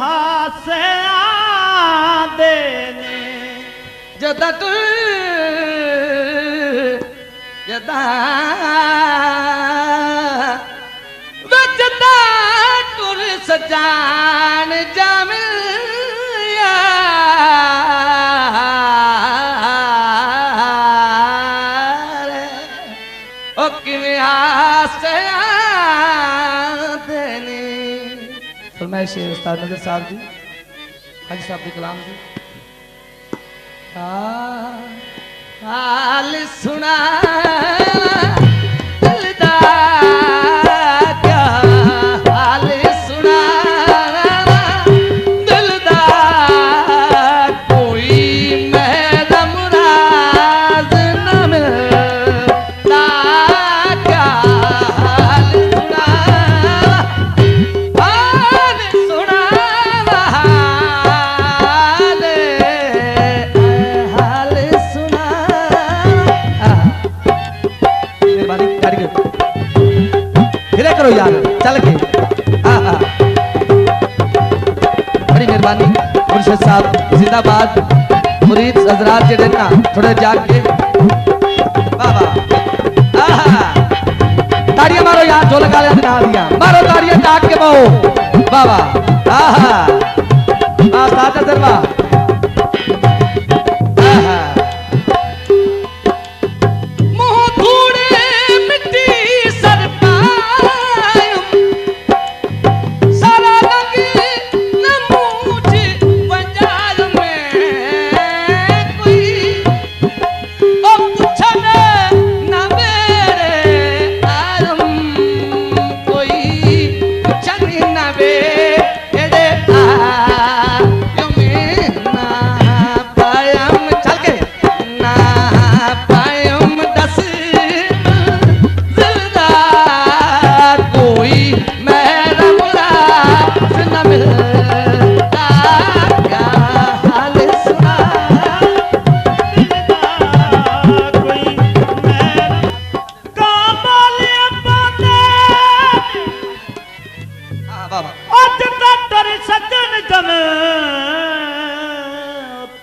हासे आंदे ने जदा तू जदा वजदा तुर सजान जामे फरमाइश उस्ताद नजर साहब जी, हाजी साहब के कलाम जी। हाल सुना दिलदा क्या हाल सुना दिलदा कोई महरम राज न मिलता क्या हाल सुना करो यार चल के बड़ी मेहरबानी मुर्शिद साहब जिंदाबाद मुरीद हजरात जे देना थोड़े जाग के वाह ताड़ियां मारो यार जो लगा लिया दिखा दिया मारो ताड़ियां जाग के बो वाह वाह साथ दरवा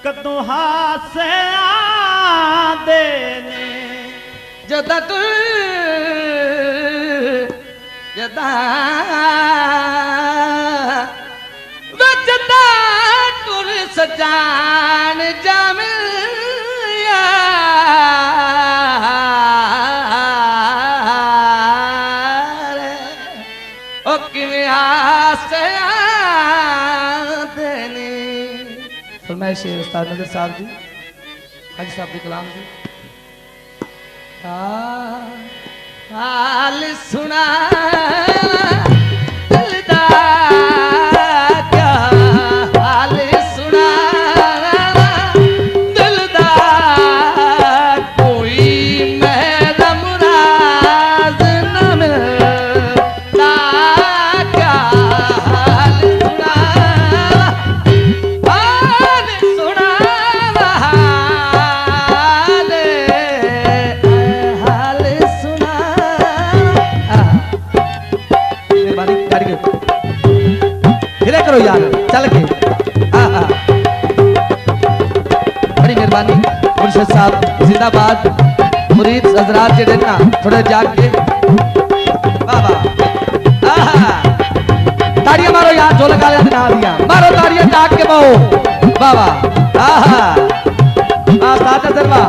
कदों हासे आंदे ने जदा तू जदा वजदा तुर सजान जामे ओ किवें हासे आंदे ने फरमाइश उस्ताद नजर साहब जी, हाजी साहब के कलाम जी। हाल सुना दिलदा क्या हाल सुना दिलदा कोई महरम राज न मिलता क्या हाल सुना करो यार चल के बड़ी मेहरबानी मुर्शिद साहब जिंदाबाद मुरीद हजरात जे देना थोड़े जाग के वाह ताड़ियां मारो यार जो लगा लिया दिखा दिया मारो ताड़ियां जाग के बो वाह साथ दरवा